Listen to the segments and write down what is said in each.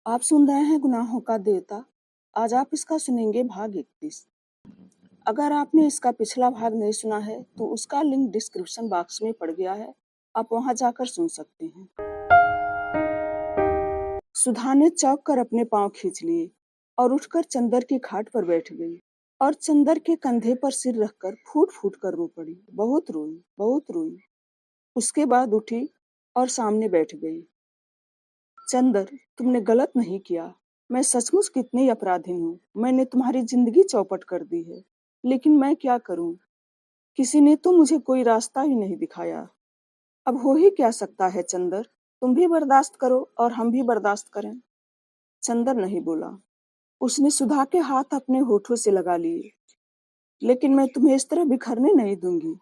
आप सुन रहे हैं गुनाहों का देवता। आज आप इसका सुनेंगे भाग 31। अगर आपने इसका पिछला भाग नहीं सुना है तो उसका लिंक डिस्क्रिप्शन बॉक्स में पड़ गया है, आप वहां जाकर सुन सकते हैं। सुधा ने चौंक कर अपने पांव खींच लिए और उठकर चंदर की खाट पर बैठ गई और चंदर के कंधे पर सिर रखकर फूट फूट कर रो पड़ी। बहुत रोई, बहुत रोई। उसके बाद उठी और सामने बैठ गई। चंदर, तुमने गलत नहीं किया। मैं सचमुच कितनी अपराधीन हूँ। मैंने तुम्हारी जिंदगी चौपट कर दी है, लेकिन मैं क्या करूँ? किसी ने तो मुझे कोई रास्ता ही नहीं दिखाया। अब हो ही क्या सकता है चंदर? तुम भी बर्दाश्त करो और हम भी बर्दाश्त करें। चंदर नहीं बोला। उसने सुधा के हाथ अपने होठों से लगा लिए। लेकिन मैं तुम्हें इस तरह बिखरने नहीं दूंगी।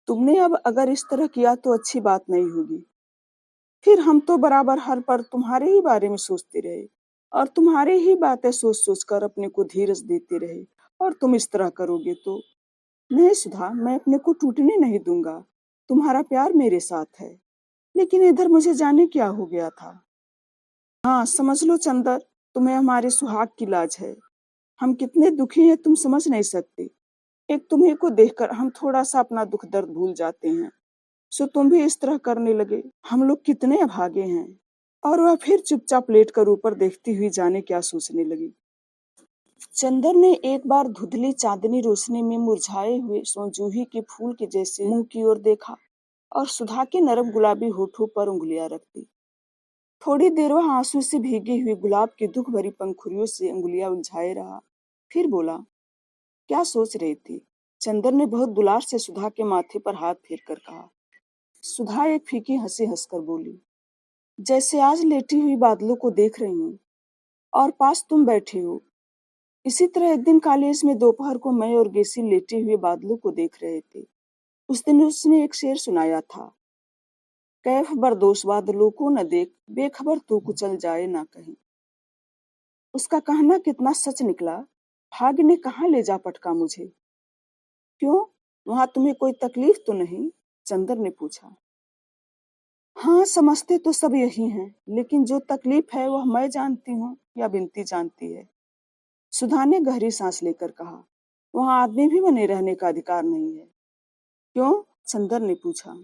तुमने अब अगर इस तरह किया तो अच्छी बात नहीं होगी। फिर हम तो बराबर हर पल तुम्हारे ही बारे में सोचते रहे और तुम्हारी ही बातें सोच सोच कर अपने को धीरज देते रहे। और तुम इस तरह करोगे तो नहीं सुधा, मैं अपने को टूटने नहीं दूंगा। तुम्हारा प्यार मेरे साथ है। लेकिन इधर मुझे जाने क्या हो गया था। हाँ, समझ लो चंदर, तुम्हें हमारे सुहाग की लाज है। हम कितने दुखी हैं तुम समझ नहीं सकते। एक तुम्हें को देखकर हम थोड़ा सा अपना दुख दर्द भूल जाते हैं, सो तुम भी इस तरह करने लगे। हम लोग कितने अभागे हैं। और वह फिर चुपचाप लेटकर ऊपर देखती हुई जाने क्या सोचने लगी। चंदर ने एक बार धुंधली चांदनी रोशनी में मुरझाए हुए सोजूही के फूल के जैसे मुंह की ओर देखा और सुधा के नरम गुलाबी होठों पर उंगलियां रख दी। थोड़ी देर वह आंसू से भीगी हुई गुलाब की दुख भरी पंखुड़ियों से उंगलियां उलझाए रहा। फिर बोला, क्या सोच रही थी? चंदर ने बहुत दुलार से सुधा के माथे पर हाथ फेर कर कहा। सुधा एक फीकी हंसी हंसकर बोली, जैसे आज लेटी हुई बादलों को देख रही हूँ और पास तुम बैठे हो। इसी तरह एक दिन कॉलेज में दोपहर को मैं और गेसी लेटे हुए बादलों को देख रहे थे। उस दिन उसने एक शेर सुनाया था, कैफ बरदोश बादलों को न देख, बेखबर तू कुचल जाए ना कहीं। उसका कहना कितना सच निकला। भाग्य ने कहाँ ले जा पटका मुझे। क्यों, वहां तुम्हें कोई तकलीफ तो नहीं? चंदर ने पूछा। हाँ, समझते तो सब यही हैं, लेकिन जो तकलीफ है वह मैं जानती हूँ या बिनती जानती है। सुधा ने गहरी सांस लेकर कहा। वहां आदमी भी बने रहने का अधिकार नहीं है। क्यों? चंदर ने पूछा।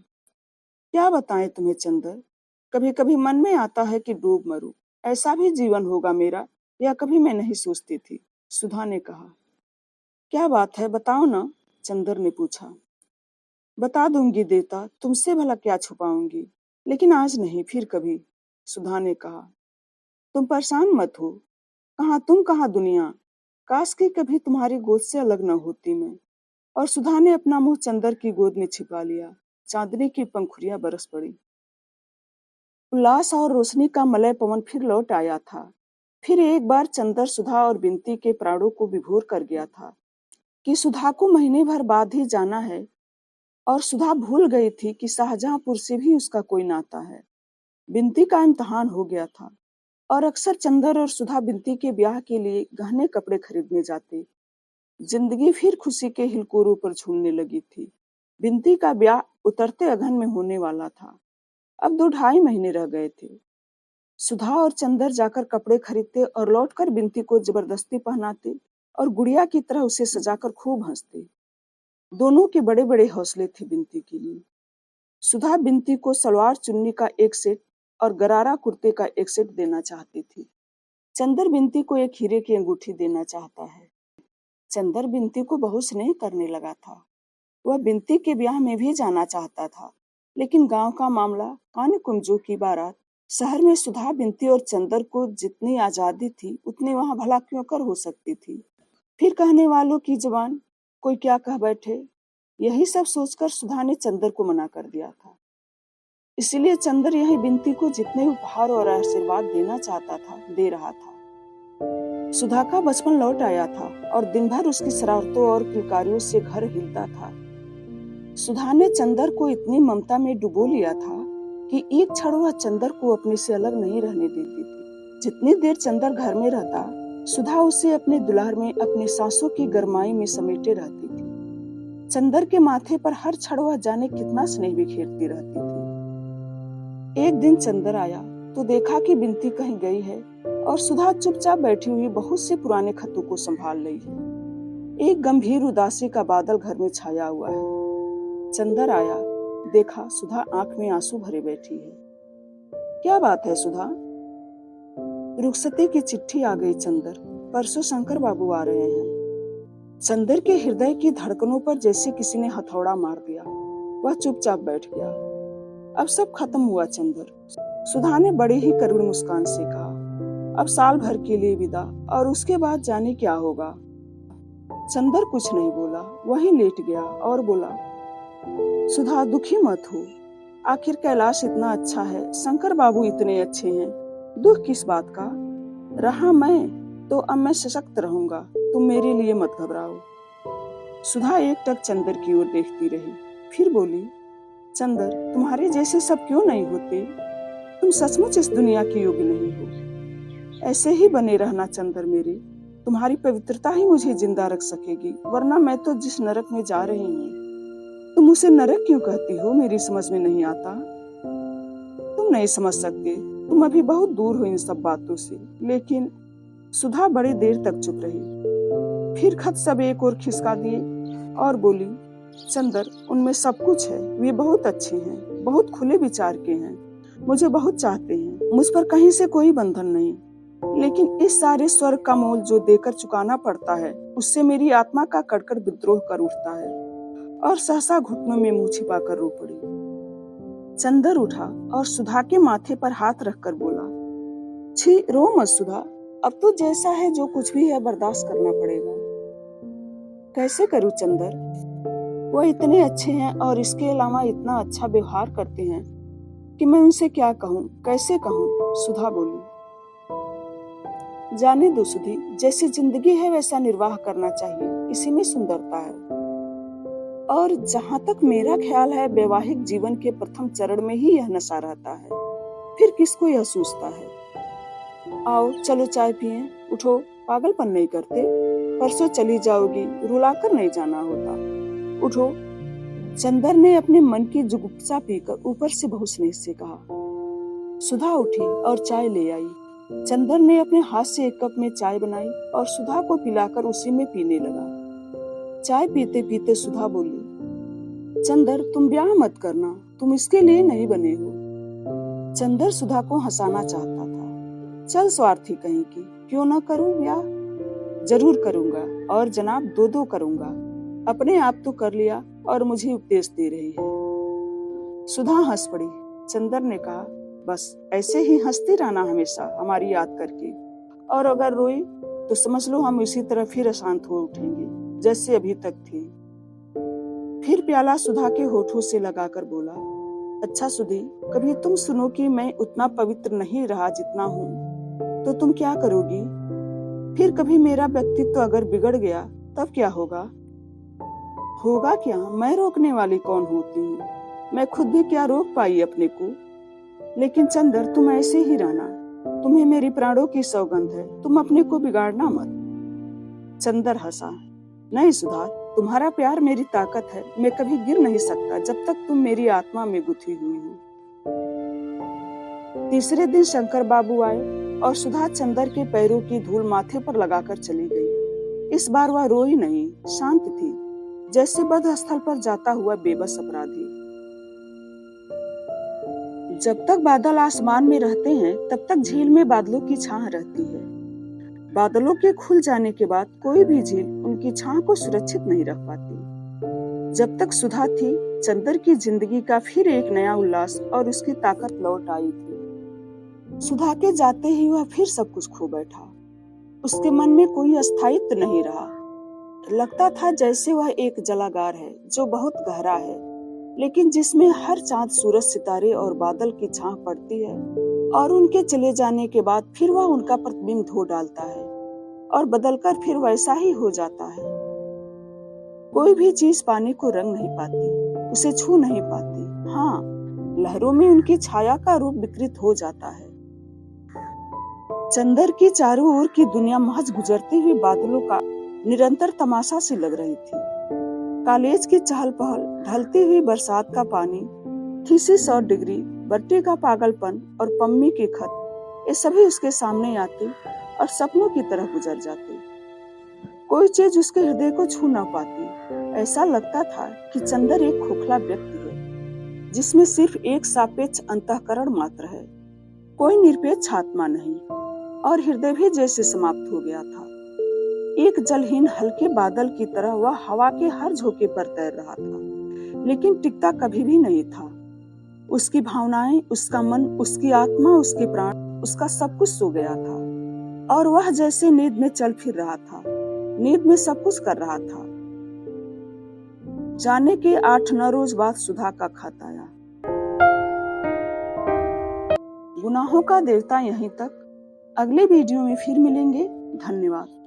क्या बताएं तुम्हें चंदर, कभी कभी मन में आता है कि डूब मरूं। ऐसा भी जीवन होगा मेरा, यह कभी मैं नहीं सोचती थी। सुधा ने कहा। क्या बात है, बताओ ना? चंदर ने पूछा। बता दूंगी देवता, तुमसे भला क्या छुपाऊंगी, लेकिन आज नहीं, फिर कभी। सुधा ने कहा। तुम परेशान मत हो। कहाँ तुम, कहाँ दुनिया। काश कि कभी तुम्हारी गोद से अलग न होती मैं। और सुधा ने अपना मुंह चंदर की गोद में छिपा लिया। चांदनी की पंखुड़ियां बरस पड़ी। उल्लास और रोशनी का मलय पवन फिर लौट आया था। फिर एक बार चंदर सुधा और बिनती के प्राणों को विभोर कर गया था कि सुधा को महीने भर बाद ही जाना है। और सुधा भूल गई थी कि शाहजहांपुर से भी उसका कोई नाता है। बिनती का इम्तिहान हो गया था और अक्सर चंदर और सुधा बिनती के ब्याह के लिए गहने कपड़े खरीदने जाते। जिंदगी फिर खुशी के हिलकोरों पर झूलने लगी थी। बिनती का ब्याह उतरते अगहन में होने वाला था। अब 2 ढाई महीने रह गए थे। सुधा और चंदर जाकर कपड़े खरीदते और लौटकर बिनती को जबरदस्ती पहनाते और गुड़िया की तरह उसे सजाकर खूब हंसते। दोनों के बड़े बड़े हौसले थे बिनती के लिए। सुधा बिनती को सलवार चुन्नी का एक सेट और गरारा कुर्ते का एक सेट देना चाहती थी। चंदर बिनती को एक हीरे की अंगूठी देना चाहता है। चंदर बिनती को बहुत स्नेह करने लगा था। वह बिनती के ब्याह में भी जाना चाहता था, लेकिन गांव का मामला, कान कुंजों की बारात। शहर में सुधा, बिनती और चंदर को जितनी आजादी थी उतनी वहां भला क्यों कर हो सकती थी। फिर कहने वालों की जुबान, कोई क्या कह बैठे। यही सब सोचकर सुधा ने चंदर को मना कर दिया था। इसलिए चंदर यही बिनती को जितने उपहार और आशीर्वाद देना चाहता था दे रहा था। सुधा का बचपन लौट आया था और दिन भर उसकी शरारतों और किलकारियों से घर हिलता था। सुधा ने चंदर को इतनी ममता में डुबो लिया था कि एक क्षण वह चंदर को अपने से अलग नहीं रहने देती थी। जितनी देर चंदर घर में रहता, सुधा उसे अपने दुलार में, अपनी सांसों की गरमाई में समेटे रहती थी। चंदर के माथे पर हर क्षण वह जाने कितना स्नेह बिखेरती रहती थी। एक दिन चंदर आया तो देखा कि बिनती कहीं गई है और सुधा चुपचाप बैठी हुई बहुत से पुराने खतों को संभाल रही है। एक गंभीर उदासी का बादल घर में छाया हुआ है। चंदर आया, देखा सुधा आंख में आंसू भरे बैठी है। क्या बात है सुधा? रुखसती की चिट्ठी आ गई चंदर, परसों शंकर बाबू आ रहे हैं। चंदर के हृदय की धड़कनों पर जैसे किसी ने हथौड़ा मार दिया। वह चुपचाप बैठ गया। अब सब खत्म हुआ चंदर, सुधा ने बड़े ही करुण मुस्कान से कहा। अब साल भर के लिए विदा, और उसके बाद जाने क्या होगा। चंदर कुछ नहीं बोला, वहीं लेट गया और बोला, सुधा दुखी मत हो। आखिर कैलाश इतना अच्छा है, शंकर बाबू इतने अच्छे हैं, दुख किस बात का। रहा मैं तो अब मैं सशक्त रहूंगा, तुम मेरे लिए मत घबराओ। सुधा एकटक चंदर की ओर देखती रही, फिर बोली, चंदर तुम्हारे जैसे सब क्यों नहीं होते? तुम सचमुच इस दुनिया के योग्य नहीं हो। ऐसे ही बने रहना चंदर मेरे, तुम्हारी पवित्रता ही मुझे जिंदा रख सकेगी, वरना मैं तो जिस नरक में जा रही हूँ, तुम उसे नरक क्यों कहती हो, मेरी समझ में नहीं आता। तुम नहीं समझ सकते, तुम अभी बहुत दूर हो इन सब बातों से। लेकिन सुधा बड़ी देर तक चुप रही, फिर खत सब एक और खिसका दिए और बोली, चंदर उनमें सब कुछ है, वे बहुत अच्छे हैं, बहुत खुले विचार के हैं, मुझे बहुत चाहते हैं, मुझ पर कहीं से कोई बंधन नहीं। लेकिन इस सारे स्वर्ग का मोल जो देकर चुकाना पड़ता है, उससे मेरी आत्मा का कड़कड़ विद्रोह कर उठता है। और सहसा घुटनों में मुंह छिपाकर रो पड़ी। चंदर उठा और सुधा के माथे पर हाथ रखकर बोला, छी रो मत सुधा, अब तो जैसा है जो कुछ भी है बर्दाश्त करना पड़ेगा। कैसे करूं चंदर, वह इतने अच्छे हैं और इसके अलावा इतना अच्छा व्यवहार करते हैं कि मैं उनसे क्या कहूं, कैसे कहूं। सुधा बोली, जाने दो सुधी, जैसी जिंदगी है वैसा निर्वाह करना चाहिए, इसी में सुंदरता है। और जहां तक मेरा ख्याल है, वैवाहिक जीवन के प्रथम चरण में ही यह नशा रहता है, फिर किसको यह सूझता है। आओ चलो चाय पिए, उठो, पागलपन नहीं करते, परसों चली जाओगी, रुलाकर नहीं जाना होता, उठो। चंदर ने अपने मन की जुगुप्सा पीकर ऊपर से बहुत स्नेह से कहा। सुधा उठी और चाय ले आई। चंदर ने अपने हाथ से एक कप में चाय बनाई और सुधा को पिलाकर उसी में पीने लगा। चाय पीते पीते सुधा बोली, चंदर तुम ब्याह मत करना, तुम इसके लिए नहीं बने हो। चंदर सुधा को हंसाना चाहता था। चल स्वार्थी कहीं की, क्यों ना करूं ब्याह? जरूर करूंगा, और जनाब दो दो करूंगा। अपने आप तो कर लिया और मुझे उपदेश दे रही है। सुधा हंस पड़ी। चंदर ने कहा, बस ऐसे ही हंसती रहना हमेशा हमारी याद करके, और अगर रोई तो समझ लो हम इसी तरह फिर अशांत हो उठेंगे जैसे अभी तक थे। फिर प्याला सुधा के होठों से लगाकर बोला, अच्छा सुधी, कभी तुम सुनो कि मैं उतना पवित्र नहीं रहा जितना हूँ, तो तुम क्या करोगी? फिर कभी मेरा व्यक्तित्व अगर बिगड़ गया तब क्या होगा? होगा क्या, मैं रोकने वाली कौन होती हूँ? मैं खुद भी क्या रोक पाई अपने को? लेकिन चंदर तुम ऐसे ही रहना, तुम्हें मेरी प्राणों की सौगंध है, तुम अपने को बिगाड़ना मत। चंदर हंसा, नहीं सुधा, तुम्हारा प्यार मेरी ताकत है, मैं कभी गिर नहीं सकता जब तक तुम मेरी आत्मा में गुथी हुई हो। तीसरे दिन शंकर बाबू आए और सुधा चंदर के पैरों की धूल माथे पर लगाकर चली गई। इस बार वह रोई नहीं, शांत थी, जैसे बध स्थल पर जाता हुआ बेबस अपराधी। जब तक बादल आसमान में रहते हैं तब तक झील में बादलों की छाह रहती है। बादलों के खुल जाने के बाद कोई भी झील उनकी छाह को सुरक्षित नहीं रख पाती। जब तक सुधा थी, चंदर की जिंदगी का फिर एक नया उल्लास और उसकी ताकत लौट आई थी। सुधा के जाते ही वह फिर सब कुछ खो बैठा। उसके मन में कोई अस्थायित्व नहीं रहा। लगता था जैसे वह एक जलागार है जो बहुत गहरा है, लेकिन जिसमें हर चांद, सूरज, सितारे और बादल की छाह पड़ती है, और उनके चले जाने के बाद फिर वह उनका प्रतिबिंब धो डालता है और बदलकर फिर वैसा ही हो जाता है। कोई भी चीज पानी को रंग नहीं पाती, उसे छू नहीं पाती। हाँ, लहरों में उनकी छाया का रूप विकृत हो जाता है। चंदर की चारों ओर की दुनिया महज गुजरती हुई बादलों का निरंतर तमाशा सी लग रही थी। कॉलेज की चहल पहल, ढलती हुई बरसात का पानी, थीसिस और डिग्री, बट्टे का पागलपन और पम्मी की खत, ये सभी उसके सामने आते और सपनों की तरह गुजर जाते। कोई चीज उसके हृदय को छू न पाती। ऐसा लगता था कि चंदर एक खोखला व्यक्ति है जिसमें सिर्फ एक सापेक्ष अंतःकरण मात्र है, कोई निरपेक्ष आत्मा नहीं। और हृदय भी जैसे समाप्त हो गया था। एक जलहीन हल्के बादल की तरह वह हवा के हर झोंके पर तैर रहा था, लेकिन टिकता कभी भी नहीं था। उसकी भावनाएं, उसका मन, उसकी आत्मा, उसके प्राण, उसका सब कुछ सो गया था और वह जैसे नींद में चल फिर रहा था, नींद में सब कुछ कर रहा था। जाने के 8-9 रोज बाद सुधा का खत आया। गुनाहों का देवता यहीं तक। अगले वीडियो में फिर मिलेंगे। धन्यवाद।